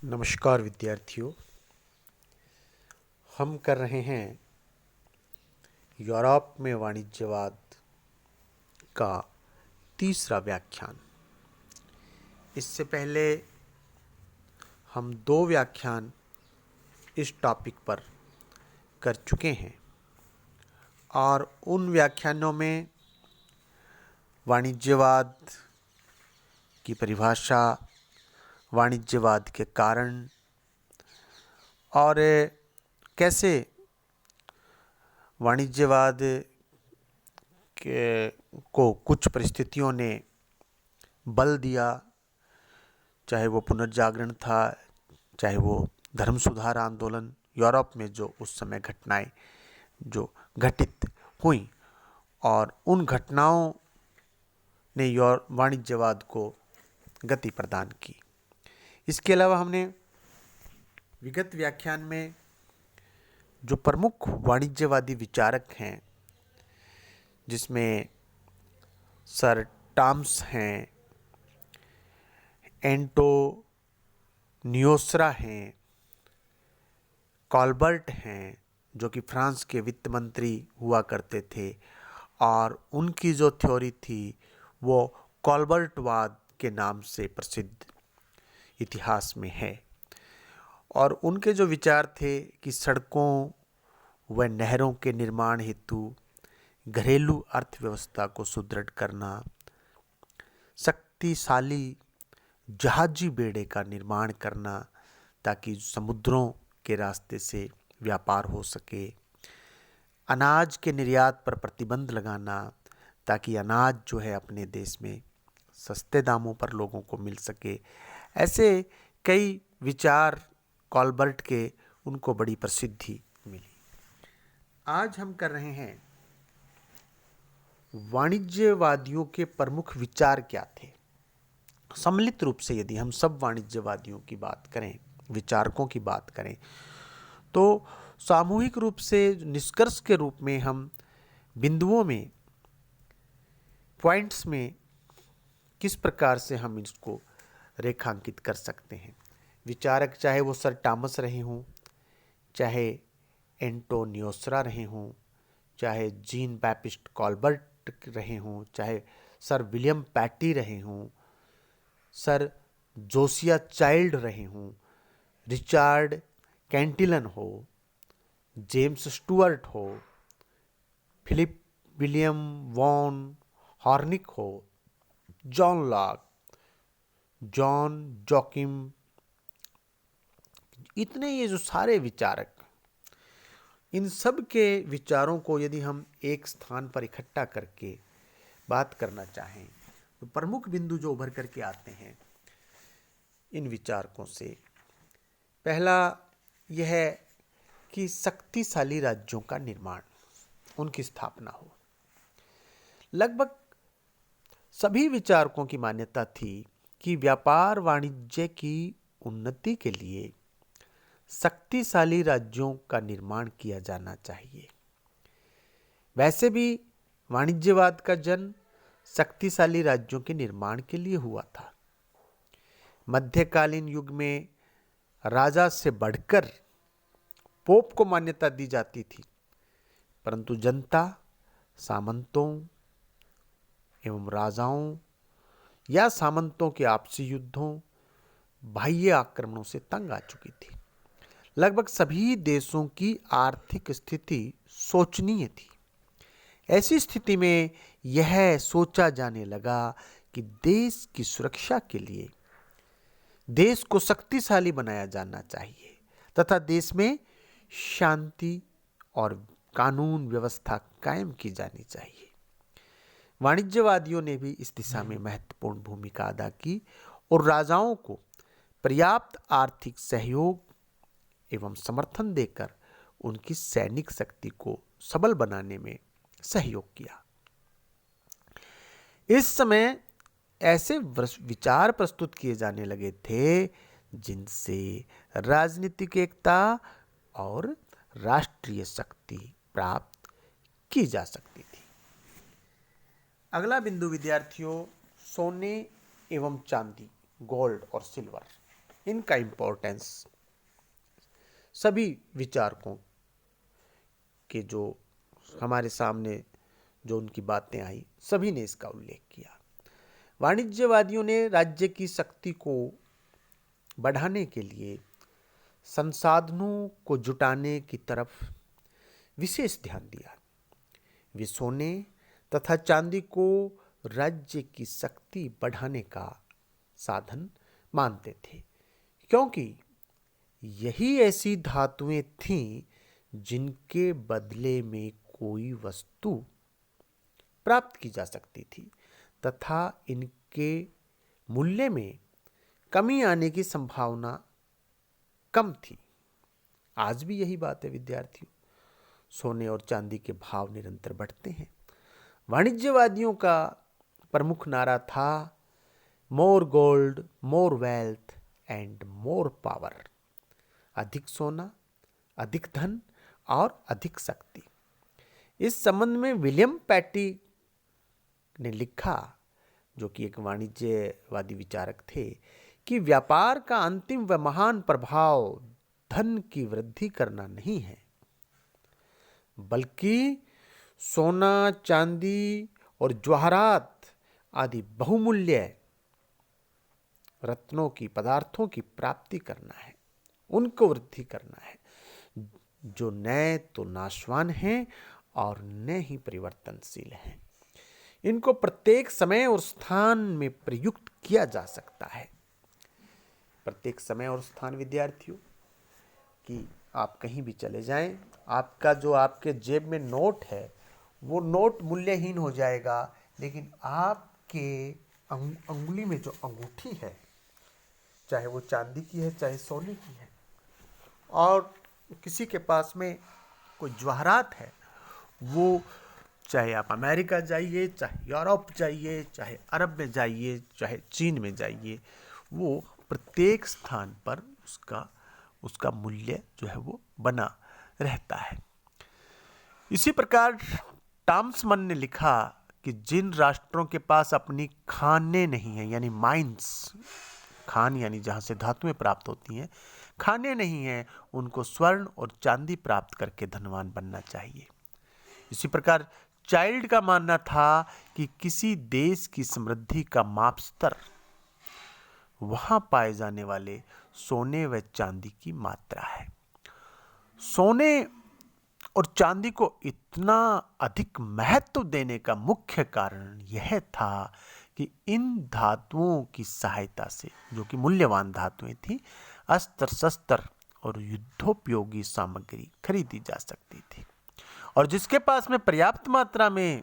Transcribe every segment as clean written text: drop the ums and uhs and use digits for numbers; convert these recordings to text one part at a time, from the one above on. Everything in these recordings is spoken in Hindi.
नमस्कार विद्यार्थियों। हम कर रहे हैं यूरोप में वाणिज्यवाद का तीसरा व्याख्यान। इससे पहले हम 2 व्याख्यान इस टॉपिक पर कर चुके हैं और उन व्याख्यानों में वाणिज्यवाद की परिभाषा, वाणिज्यवाद के कारण और कैसे वाणिज्यवाद के को कुछ परिस्थितियों ने बल दिया, चाहे वो पुनर्जागरण था, चाहे वो धर्म सुधार आंदोलन, यूरोप में जो उस समय घटनाएं जो घटित हुई और उन घटनाओं ने वाणिज्यवाद को गति प्रदान की। इसके अलावा हमने विगत व्याख्यान में जो प्रमुख वाणिज्यवादी विचारक हैं, जिसमें सर टॉमस हैं, एंटोनियोसरा हैं, कॉल्बर्ट हैं, जो कि फ्रांस के वित्त मंत्री हुआ करते थे और उनकी जो थ्योरी थी वो कॉल्बर्टवाद के नाम से प्रसिद्ध इतिहास में है। और उनके जो विचार थे कि सड़कों व नहरों के निर्माण हेतु घरेलू अर्थव्यवस्था को सुदृढ़ करना, शक्तिशाली जहाजी बेड़े का निर्माण करना ताकि समुद्रों के रास्ते से व्यापार हो सके, अनाज के निर्यात पर प्रतिबंध लगाना ताकि अनाज जो है अपने देश में सस्ते दामों पर लोगों को मिल सके। ऐसे कई विचार कॉल्बर्ट के उनको बड़ी प्रसिद्धि मिली। आज हम कर रहे हैं वाणिज्यवादियों के प्रमुख विचार क्या थे। सम्मिलित रूप से यदि हम सब वाणिज्यवादियों की बात करें, विचारकों की बात करें, तो सामूहिक रूप से निष्कर्ष के रूप में हम बिंदुओं में, पॉइंट्स में किस प्रकार से हम इसको रेखांकित कर सकते हैं। विचारक चाहे वो सर टॉमस रहे हों, चाहे एंटोनियोसरा रहे हों, चाहे जीन बैप्टिस्ट कॉल्बर्ट रहे हों, चाहे सर विलियम पैटी रहे हों, सर जोसिया चाइल्ड रहे हों, रिचार्ड कैंटिलन हो, जेम्स स्टुअर्ट हो, फिलिप विलियम वॉन हॉर्निक हो, जॉन लॉक, जॉन जोकिम, इतने ये जो सारे विचारक, इन सब के विचारों को यदि हम एक स्थान पर इकट्ठा करके बात करना चाहें तो प्रमुख बिंदु जो उभर करके आते हैं इन विचारकों से, पहला यह है कि शक्तिशाली राज्यों का निर्माण, उनकी स्थापना हो। लगभग सभी विचारकों की मान्यता थी कि व्यापार वाणिज्य की उन्नति के लिए शक्तिशाली राज्यों का निर्माण किया जाना चाहिए। वैसे भी वाणिज्यवाद का जन्म शक्तिशाली राज्यों के निर्माण के लिए हुआ था। मध्यकालीन युग में राजा से बढ़कर पोप को मान्यता दी जाती थी, परंतु जनता सामंतों एवं राजाओं या सामंतों के आपसी युद्धों, बाह्य आक्रमणों से तंग आ चुकी थी। लगभग सभी देशों की आर्थिक स्थिति शोचनीय थी। ऐसी स्थिति में यह सोचा जाने लगा कि देश की सुरक्षा के लिए देश को शक्तिशाली बनाया जाना चाहिए तथा देश में शांति और कानून व्यवस्था कायम की जानी चाहिए। वाणिज्यवादियों ने भी इस दिशा में महत्वपूर्ण भूमिका अदा की और राजाओं को पर्याप्त आर्थिक सहयोग एवं समर्थन देकर उनकी सैनिक शक्ति को सबल बनाने में सहयोग किया। इस समय ऐसे विचार प्रस्तुत किए जाने लगे थे जिनसे राजनीतिक एकता और राष्ट्रीय शक्ति प्राप्त की जा सकती थी। अगला बिंदु विद्यार्थियों, सोने एवं चांदी, गोल्ड और सिल्वर। इनका इम्पोर्टेंस सभी विचारकों के जो हमारे सामने जो उनकी बातें आई, सभी ने इसका उल्लेख किया। वाणिज्यवादियों ने राज्य की शक्ति को बढ़ाने के लिए संसाधनों को जुटाने की तरफ विशेष ध्यान दिया। वे सोने तथा चांदी को राज्य की शक्ति बढ़ाने का साधन मानते थे, क्योंकि यही ऐसी धातुएं थीं जिनके बदले में कोई वस्तु प्राप्त की जा सकती थी तथा इनके मूल्य में कमी आने की संभावना कम थी। आज भी यही बात है विद्यार्थियों, सोने और चांदी के भाव निरंतर बढ़ते हैं। वाणिज्यवादियों का प्रमुख नारा था more gold, more wealth and more power. अधिक सोना, अधिक धन और अधिक शक्ति। इस संबंध में विलियम पैटी ने लिखा, जो कि एक वाणिज्यवादी विचारक थे, कि व्यापार का अंतिम व महान प्रभाव धन की वृद्धि करना नहीं है, बल्कि सोना, चांदी और जवाहरात आदि बहुमूल्य रत्नों की पदार्थों की प्राप्ति करना है, उनको वृद्धि करना है, जो न तो नाशवान हैं और न ही परिवर्तनशील हैं। इनको प्रत्येक समय और स्थान में प्रयुक्त किया जा सकता है। प्रत्येक समय और स्थान विद्यार्थियों, कि आप कहीं भी चले जाएं, आपका जो आपके जेब में नोट है वो नोट मूल्यहीन हो जाएगा, लेकिन आपके अंगुली में जो अंगूठी है, चाहे वो चांदी की है चाहे सोने की है, और किसी के पास में कोई जवाहरात है, वो चाहे आप अमेरिका जाइए, चाहे यूरोप जाइए, चाहे अरब में जाइए, चाहे चीन में जाइए, वो प्रत्येक स्थान पर उसका मूल्य जो है वो बना रहता है। इसी प्रकार टॉमसन ने लिखा कि जिन राष्ट्रों के पास अपनी खानें नहीं हैं, यानी माइंस, खान यानी जहाँ से धातुएं प्राप्त होती हैं, खाने नहीं हैं, उनको स्वर्ण और चांदी प्राप्त करके धनवान बनना चाहिए। इसी प्रकार चाइल्ड का मानना था कि किसी देश की समृद्धि का माप स्तर वहां पाए जाने वाले सोने व चांदी की मात्रा है। सोने और चांदी को इतना अधिक महत्व देने का मुख्य कारण यह था कि इन धातुओं की सहायता से, जो कि मूल्यवान धातुएं थीं, अस्त्र शस्त्र और युद्धोपयोगी सामग्री खरीदी जा सकती थी, और जिसके पास में पर्याप्त मात्रा में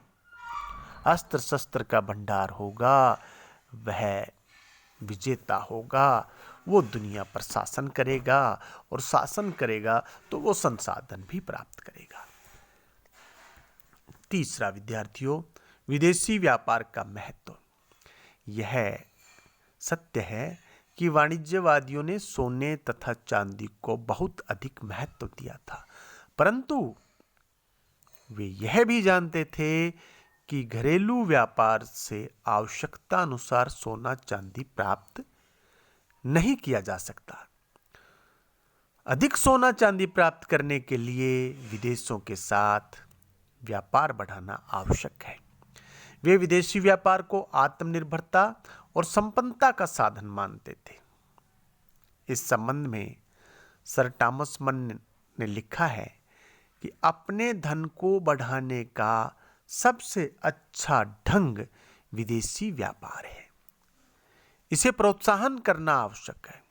अस्त्र शस्त्र का भंडार होगा वह विजेता होगा, वो दुनिया पर शासन करेगा, और शासन करेगा तो वो संसाधन भी प्राप्त करेगा। तीसरा विद्यार्थियों, विदेशी व्यापार का महत्व। यह सत्य है कि वाणिज्यवादियों ने सोने तथा चांदी को बहुत अधिक महत्व दिया था, परंतु वे यह भी जानते थे कि घरेलू व्यापार से आवश्यकता अनुसार सोना चांदी प्राप्त नहीं किया जा सकता। अधिक सोना चांदी प्राप्त करने के लिए विदेशों के साथ व्यापार बढ़ाना आवश्यक है। वे विदेशी व्यापार को आत्मनिर्भरता और संपन्नता का साधन मानते थे। इस संबंध में सर टॉमसन ने लिखा है कि अपने धन को बढ़ाने का सबसे अच्छा ढंग विदेशी व्यापार है। इसे प्रोत्साहन करना आवश्यक है,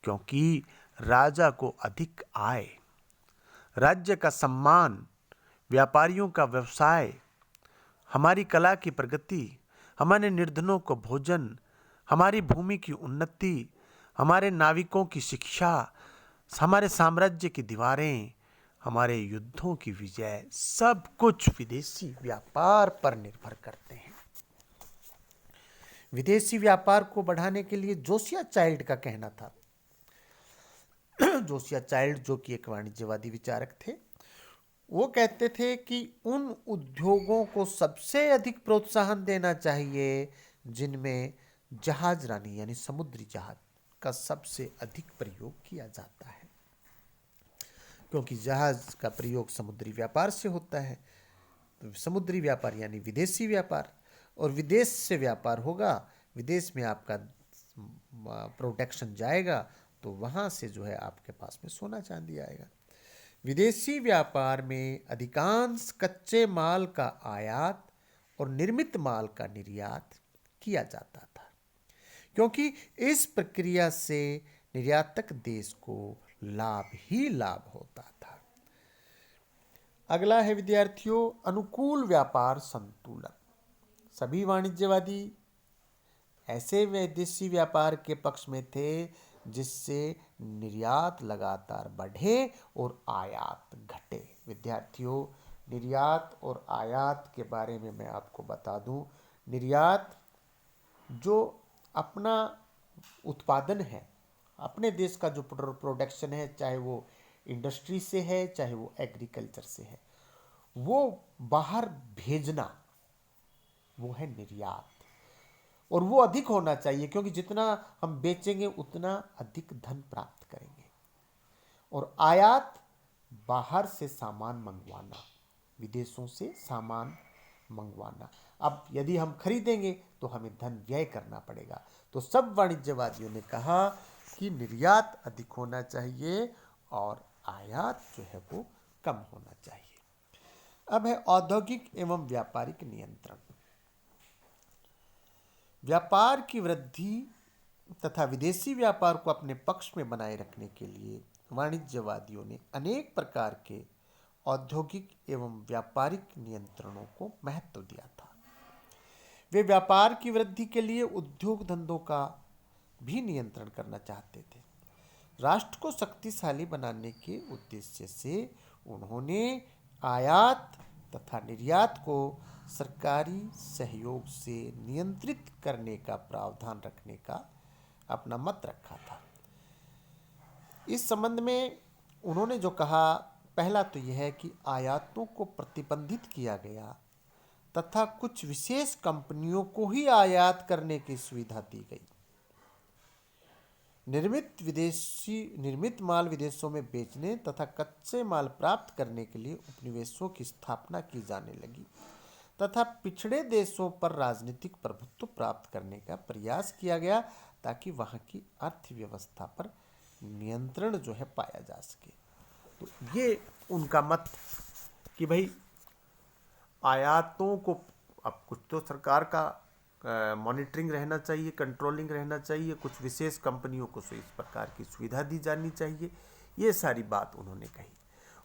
क्योंकि राजा को अधिक आय, राज्य का सम्मान, व्यापारियों का व्यवसाय, हमारी कला की प्रगति, हमारे निर्धनों को भोजन, हमारी भूमि की उन्नति, हमारे नाविकों की शिक्षा, हमारे साम्राज्य की दीवारें, हमारे युद्धों की विजय, सब कुछ विदेशी व्यापार पर निर्भर करते हैं। विदेशी व्यापार को बढ़ाने के लिए जोसिया चाइल्ड का कहना था। जोसिया चाइल्ड, जो कि एक वाणिज्यवादी विचारक थे, वो कहते थे कि उन उद्योगों को सबसे अधिक प्रोत्साहन देना चाहिए जिनमें जहाज रानी यानी समुद्री जहाज का सबसे अधिक प्रयोग किया जाता है, क्योंकि जहाज का प्रयोग समुद्री व्यापार से होता है। तो समुद्री व्यापार यानी विदेशी व्यापार, और विदेश से व्यापार होगा, विदेश में आपका प्रोडक्शन जाएगा तो वहाँ से जो है आपके पास में सोना चांदी आएगा। विदेशी व्यापार में अधिकांश कच्चे माल का आयात और निर्मित माल का निर्यात किया जाता था, क्योंकि इस प्रक्रिया से निर्यातक देश को लाभ ही लाभ होता था। अगला है विद्यार्थियों, अनुकूल व्यापार संतुलन। सभी वाणिज्यवादी ऐसे विदेशी व्यापार के पक्ष में थे जिससे निर्यात लगातार बढ़े और आयात घटे। विद्यार्थियों, निर्यात और आयात के बारे में मैं आपको बता दूं। निर्यात जो अपना उत्पादन है, अपने देश का जो प्रोडक्शन है, चाहे वो इंडस्ट्री से है चाहे वो एग्रीकल्चर से है, वो बाहर भेजना, वो है निर्यात। और वो अधिक होना चाहिए, क्योंकि जितना हम बेचेंगे उतना अधिक धन प्राप्त करेंगे। और आयात, बाहर से सामान मंगवाना, विदेशों से सामान मंगवाना। अब यदि हम खरीदेंगे तो हमें धन व्यय करना पड़ेगा। तो सब वाणिज्यवादियों ने कहा कि निर्यात अधिक होना चाहिए और आयात जो है वो कम होना चाहिए। अब है औद्योगिक एवं व्यापारिक नियंत्रण। व्यापार की वृद्धि तथा विदेशी व्यापार को अपने पक्ष में बनाए रखने के लिए वाणिज्यवादियों ने अनेक प्रकार के औद्योगिक एवं व्यापारिक नियंत्रणों को महत्व दिया था। वे व्यापार की वृद्धि के लिए उद्योग धंधों का भी नियंत्रण करना चाहते थे। राष्ट्र को शक्तिशाली बनाने के उद्देश्य से उन्होंने आयात तथा निर्यात को सरकारी सहयोग से नियंत्रित करने का प्रावधान रखने का अपना मत रखा था। इस संबंध में उन्होंने जो कहा, पहला तो यह है कि आयातों को प्रतिबंधित किया गया तथा कुछ विशेष कंपनियों को ही आयात करने की सुविधा दी गई। निर्मित माल विदेशों में बेचने तथा कच्चे माल प्राप्त करने के लिए उपनिवेशों की स्थापना की जाने लगी तथा पिछड़े देशों पर राजनीतिक प्रभुत्व प्राप्त करने का प्रयास किया गया, ताकि वहां की अर्थव्यवस्था पर नियंत्रण जो है पाया जा सके। तो ये उनका मत कि भाई आयातों को, अब कुछ तो सरकार का मॉनिटरिंग रहना चाहिए, कंट्रोलिंग रहना चाहिए, कुछ विशेष कंपनियों को इस प्रकार की सुविधा दी जानी चाहिए। ये सारी बात उन्होंने कही।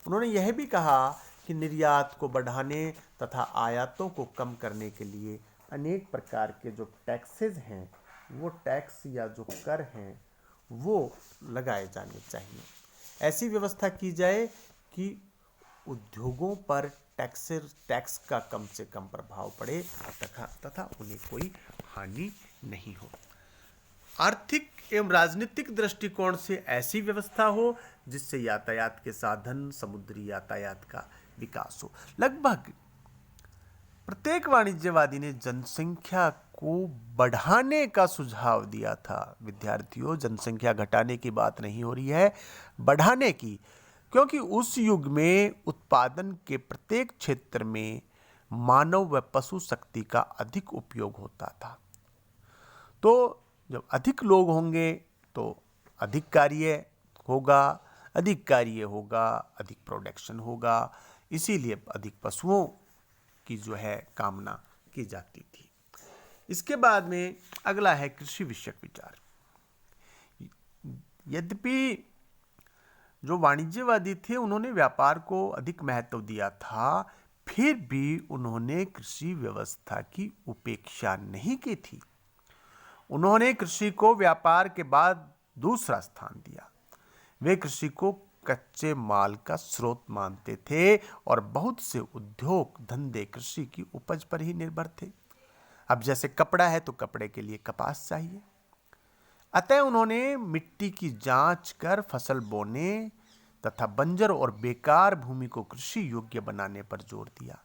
उन्होंने यह भी कहा कि निर्यात को बढ़ाने तथा आयातों को कम करने के लिए अनेक प्रकार के जो टैक्सेस हैं, वो टैक्स या जो कर हैं वो लगाए जाने चाहिए। ऐसी व्यवस्था की जाए कि उद्योगों पर टैक्स का कम से कम प्रभाव पड़े तथा उन्हें कोई हानि नहीं हो। आर्थिक एवं राजनीतिक दृष्टिकोण से ऐसी व्यवस्था हो जिससे यातायात के साधन, समुद्री यातायात का विकास हो। लगभग प्रत्येक वाणिज्यवादी ने जनसंख्या को बढ़ाने का सुझाव दिया था। विद्यार्थियों, जनसंख्या घटाने की बात नहीं हो रही है, बढ़ाने की, क्योंकि उस युग में उत्पादन के प्रत्येक क्षेत्र में मानव व पशु शक्ति का अधिक उपयोग होता था। तो जब अधिक लोग होंगे तो अधिक कार्य होगा, अधिक प्रोडक्शन होगा, इसीलिए अधिक पशुओं की जो है कामना की जाती थी। इसके बाद में अगला है कृषि विषयक विचार। यद्यपि जो वाणिज्यवादी थे उन्होंने व्यापार को अधिक महत्व दिया था, फिर भी उन्होंने कृषि व्यवस्था की उपेक्षा नहीं की थी। उन्होंने कृषि को व्यापार के बाद दूसरा स्थान दिया। वे कृषि को कच्चे माल का स्रोत मानते थे और बहुत से उद्योग धंधे कृषि की उपज पर ही निर्भर थे। अब जैसे कपड़ा है तो कपड़े के लिए कपास चाहिए, अतः उन्होंने मिट्टी की जांच कर फसल बोने तथा बंजर और बेकार भूमि को कृषि योग्य बनाने पर जोर दिया।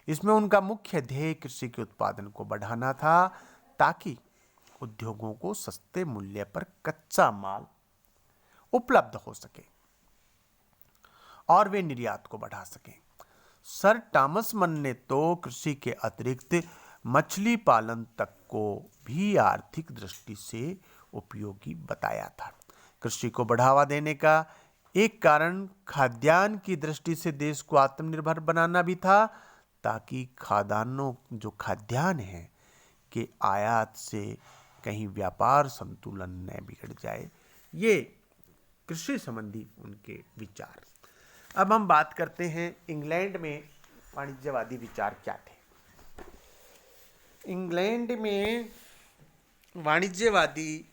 इसमें उनका मुख्य ध्येय कृषि के उत्पादन को बढ़ाना था, ताकि उद्योगों को सस्ते मूल्य पर कच्चा माल उपलब्ध हो सके और वे निर्यात को बढ़ा सकें। सर टॉमस मन ने तो कृषि के अतिरिक्त मछली पालन तक को भी आर्थिक दृष्टि से उपयोगी बताया था। कृषि को बढ़ावा देने का एक कारण खाद्यान्न की दृष्टि से देश को आत्मनिर्भर बनाना भी था, ताकि खाद्यान्न है के आयात से कहीं व्यापार संतुलन न बिगड़ जाए। ये कृषि संबंधी उनके विचार। अब हम बात करते हैं इंग्लैंड में वाणिज्यवादी विचार क्या थे। इंग्लैंड में वाणिज्यवादी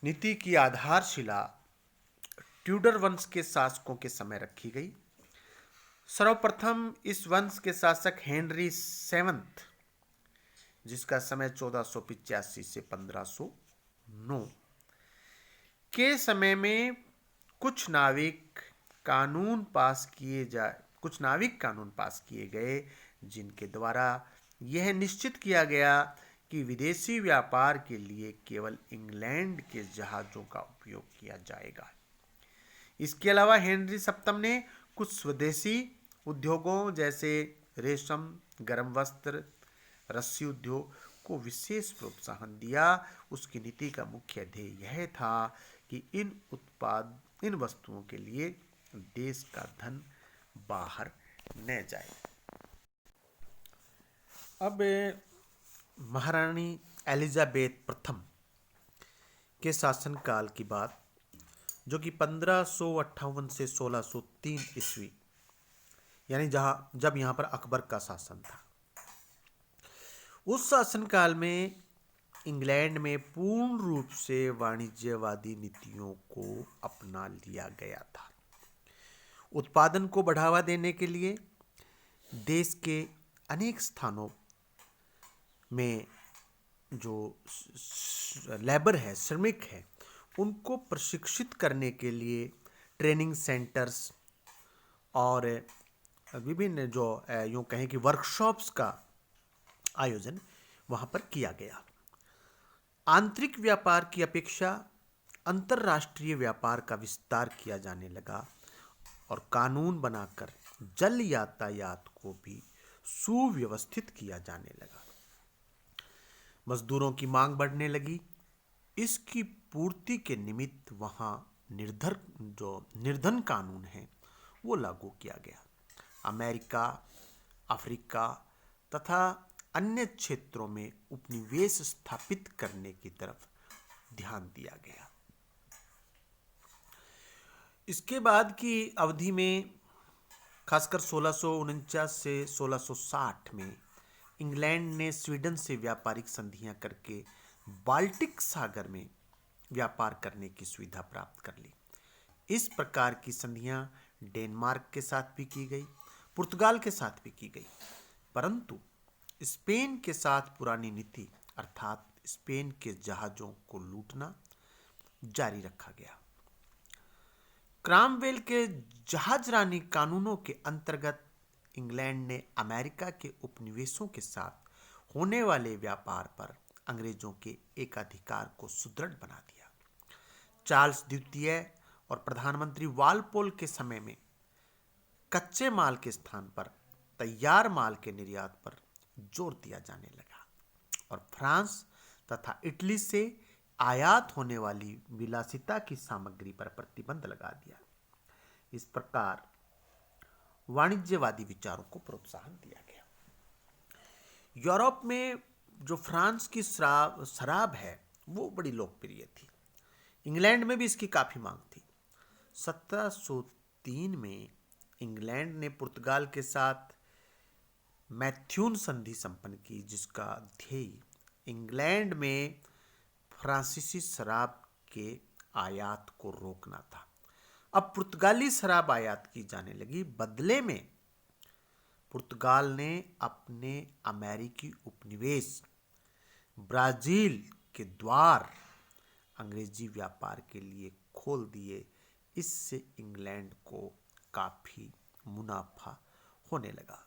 नीति की आधारशिला ट्यूडर वंश के शासकों के समय रखी गई। सर्वप्रथम इस वंश के शासक हेनरी सेवंथ, जिसका समय 1485 से 1509 के समय में कुछ नाविक कानून पास किए गए, जिनके द्वारा यह निश्चित किया गया कि विदेशी व्यापार के लिए केवल इंग्लैंड के जहाज़ों का उपयोग किया जाएगा। इसके अलावा हेनरी सप्तम ने कुछ स्वदेशी उद्योगों जैसे रेशम, गर्म वस्त्र, रस्सी उद्योग को विशेष प्रोत्साहन दिया। उसकी नीति का मुख्य ध्येय यह था कि इन वस्तुओं के लिए देश का धन बाहर न जाए। अब महारानी एलिजाबेथ प्रथम के शासनकाल की बात, जो कि 1558 से 1603 ईस्वी, यानी जब यहाँ पर अकबर का शासन था, उस शासनकाल में इंग्लैंड में पूर्ण रूप से वाणिज्यवादी नीतियों को अपना लिया गया था। उत्पादन को बढ़ावा देने के लिए देश के अनेक स्थानों में जो लेबर है, श्रमिक है, उनको प्रशिक्षित करने के लिए ट्रेनिंग सेंटर्स और विभिन्न जो यूँ कहें कि वर्कशॉप्स का आयोजन वहाँ पर किया गया। आंतरिक व्यापार की अपेक्षा अंतर्राष्ट्रीय व्यापार का विस्तार किया जाने लगा और कानून बनाकर जल यातायात को भी सुव्यवस्थित किया जाने लगा। मजदूरों की मांग बढ़ने लगी। इसकी पूर्ति के निमित्त वहाँ निर्धन कानून है वो लागू किया गया। अमेरिका, अफ्रीका तथा अन्य क्षेत्रों में उपनिवेश स्थापित करने की तरफ ध्यान दिया गया। इसके बाद की अवधि में खासकर 1649 से 1660 में इंग्लैंड ने स्वीडन से व्यापारिक संधियां करके बाल्टिक सागर में व्यापार करने की सुविधा प्राप्त कर ली। इस प्रकार की संधियां डेनमार्क के साथ भी की गई, पुर्तगाल के साथ भी की गई, परंतु स्पेन के साथ पुरानी नीति अर्थात स्पेन के जहाज़ों को लूटना जारी रखा गया। क्रामवेल के जहाजरानी कानूनों के अंतर्गत इंग्लैंड ने अमेरिका के उपनिवेशों के साथ होने वाले व्यापार पर अंग्रेजों के एकाधिकार को सुदृढ़ बना दिया। चार्ल्स द्वितीय और प्रधानमंत्री वालपोल के समय में कच्चे माल के स्थान पर तैयार माल के निर्यात पर जोर दिया जाने लगा और फ्रांस तथा इटली से आयात होने वाली विलासिता की सामग्री पर प्रतिबंध लगा दिया। इस प्रकार वाणिज्यवादी विचारों को प्रोत्साहन दिया गया। यूरोप में जो फ्रांस की शराब है वो बड़ी लोकप्रिय थी। इंग्लैंड में भी इसकी काफ़ी मांग थी। 1703 में इंग्लैंड ने पुर्तगाल के साथ मैथ्यून संधि संपन्न की, जिसका ध्येय इंग्लैंड में फ्रांसीसी शराब के आयात को रोकना था। अब पुर्तगाली शराब आयात की जाने लगी। बदले में पुर्तगाल ने अपने अमेरिकी उपनिवेश ब्राजील के द्वार अंग्रेजी व्यापार के लिए खोल दिए। इससे इंग्लैंड को काफ़ी मुनाफा होने लगा।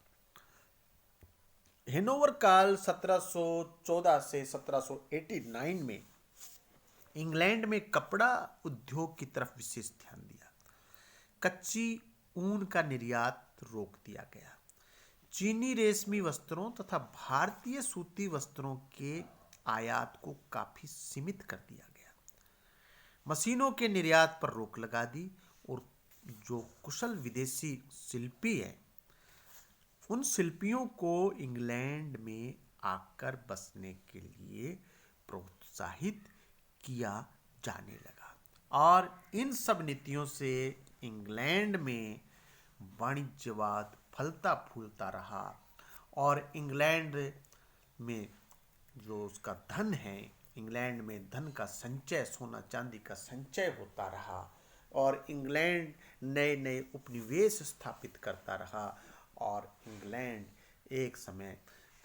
हेनोवर काल 1714 से 1789 में इंग्लैंड में कपड़ा उद्योग की तरफ विशेष ध्यान दिया। कच्ची ऊन का निर्यात रोक दिया गया। चीनी रेशमी वस्त्रों तथा भारतीय सूती वस्त्रों के आयात को काफी सीमित कर दिया गया। मशीनों के निर्यात पर रोक लगा दी और जो कुशल विदेशी शिल्पी हैं उन शिल्पियों को इंग्लैंड में आकर बसने के लिए प्रोत्साहित किया जाने लगा और इन सब नीतियों से इंग्लैंड में वाणिज्यवाद फलता फूलता रहा और इंग्लैंड में जो उसका धन है, इंग्लैंड में धन का संचय, सोना चांदी का संचय होता रहा और इंग्लैंड नए नए उपनिवेश स्थापित करता रहा और इंग्लैंड एक समय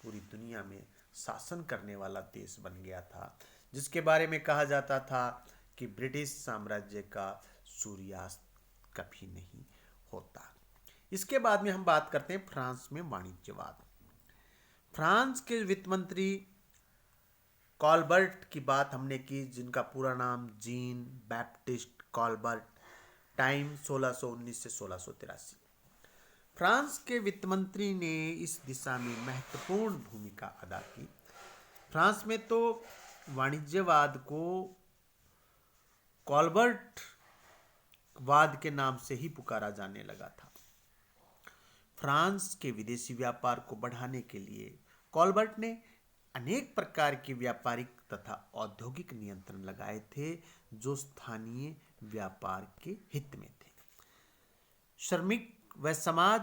पूरी दुनिया में शासन करने वाला देश बन गया था, जिसके बारे में कहा जाता था कि ब्रिटिश साम्राज्य का सूर्यास्त कभी नहीं होता। इसके बाद में हम बात करते हैं फ्रांस में वाणिज्यवाद। फ्रांस के वित्त मंत्री कॉलबर्ट की बात हमने की, जिनका पूरा नाम जीन बैप्टिस्ट कॉलबर्ट, टाइम 1619 से 1683। फ्रांस के वित्त मंत्री ने इस दिशा में महत्वपूर्ण भूमिका अदा की। फ्रांस में तो वाणिज्यवाद को कॉलबर्ट वाद के नाम से ही पुकारा जाने लगा था। फ्रांस के विदेशी व्यापार को बढ़ाने के लिए कॉलबर्ट ने अनेक प्रकार के व्यापारिक तथा औद्योगिक नियंत्रण लगाए थे जो स्थानीय व्यापार के हित में थे। श्रमिक व समाज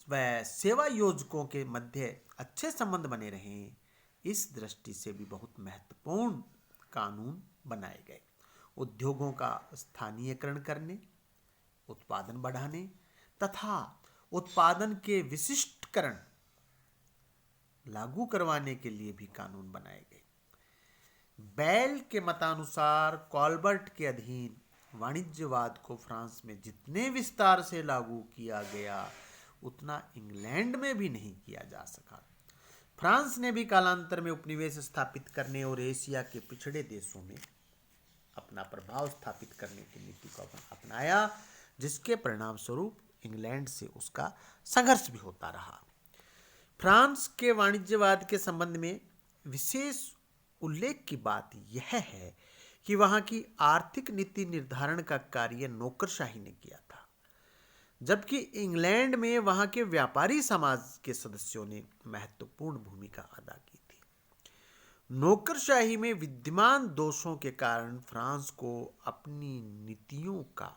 व सेवा योजकों के मध्य अच्छे संबंध बने रहें, इस दृष्टि से भी बहुत महत्वपूर्ण कानून बनाए गए। उद्योगों का स्थानीयकरण करने, उत्पादन बढ़ाने तथा उत्पादन के विशिष्टकरण लागू करवाने के लिए भी कानून बनाए गए। बैल के मतानुसार कॉलबर्ट के अधीन वाणिज्यवाद को फ्रांस में जितने विस्तार से लागू किया गया उतना इंग्लैंड में भी नहीं किया जा सका। फ्रांस ने भी कालांतर में उपनिवेश स्थापित करने और एशिया के पिछड़े देशों में अपना प्रभाव स्थापित करने की नीति को अपनाया, जिसके परिणाम स्वरूप इंग्लैंड से उसका संघर्ष भी होता रहा। फ्रांस के वाणिज्यवाद के संबंध में विशेष उल्लेख की बात यह है कि वहां की आर्थिक नीति निर्धारण का कार्य नौकरशाही ने किया था, जबकि इंग्लैंड में वहां के व्यापारी समाज के सदस्यों ने महत्वपूर्ण भूमिका अदा की थी। नौकरशाही में विद्यमान दोषों के कारण फ्रांस को अपनी नीतियों का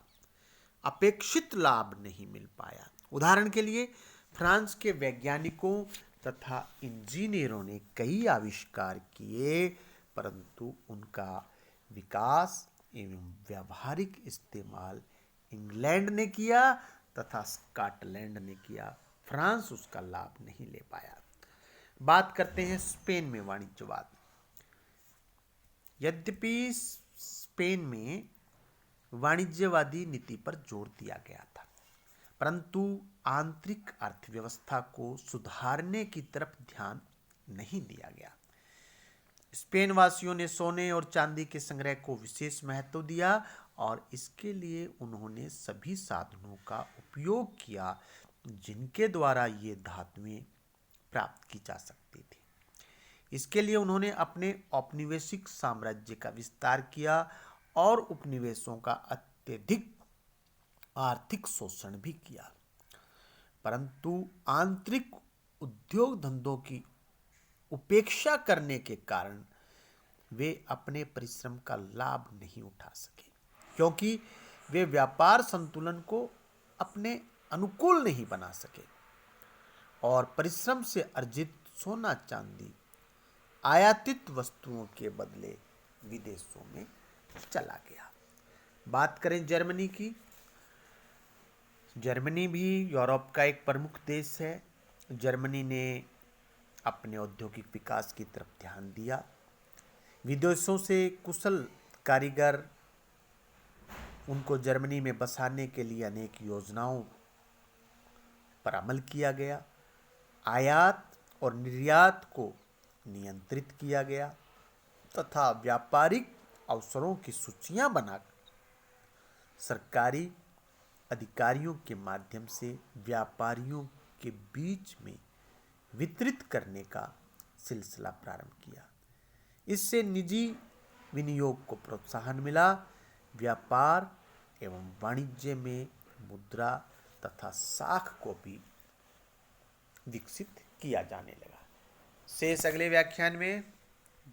अपेक्षित लाभ नहीं मिल पाया। उदाहरण के लिए फ्रांस के वैज्ञानिकों तथा इंजीनियरों ने कई आविष्कार किए, परंतु उनका विकास एवं व्यावहारिक इस्तेमाल इंग्लैंड ने किया तथा स्कॉटलैंड ने किया। फ्रांस उसका लाभ नहीं ले पाया। बात करते हैं स्पेन में वाणिज्यवाद। यद्यपि स्पेन में वाणिज्यवादी नीति पर जोर दिया गया था, परंतु आंतरिक अर्थव्यवस्था को सुधारने की तरफ ध्यान नहीं दिया गया। स्पेन वासियों ने सोने और चांदी के संग्रह को विशेष महत्व दिया और इसके लिए उन्होंने सभी साधनों का उपयोग किया जिनके द्वारा ये धातुएं प्राप्त की जा सकती थी। इसके लिए उन्होंने अपने औपनिवेशिक साम्राज्य का विस्तार किया और उपनिवेशों का अत्यधिक आर्थिक शोषण भी किया, परंतु आंतरिक उद्योग धंधों की उपेक्षा करने के कारण वे अपने परिश्रम का लाभ नहीं उठा सके, क्योंकि वे व्यापार संतुलन को अपने अनुकूल नहीं बना सके और परिश्रम से अर्जित सोना चांदी आयातित वस्तुओं के बदले विदेशों में चला गया। बात करें जर्मनी की। जर्मनी भी यूरोप का एक प्रमुख देश है। जर्मनी ने अपने औद्योगिक विकास की तरफ ध्यान दिया। विदेशों से कुशल कारीगर उनको जर्मनी में बसाने के लिए अनेक योजनाओं पर अमल किया गया। आयात और निर्यात को नियंत्रित किया गया तथा व्यापारिक अवसरों की सूचियां बनाकर सरकारी अधिकारियों के माध्यम से व्यापारियों के बीच में वितरित करने का सिलसिला प्रारंभ किया। इससे निजी विनियोग को प्रोत्साहन मिला, व्यापार एवं वाणिज्य में मुद्रा तथा साख को भी विकसित किया जाने लगा। शेष अगले व्याख्यान में।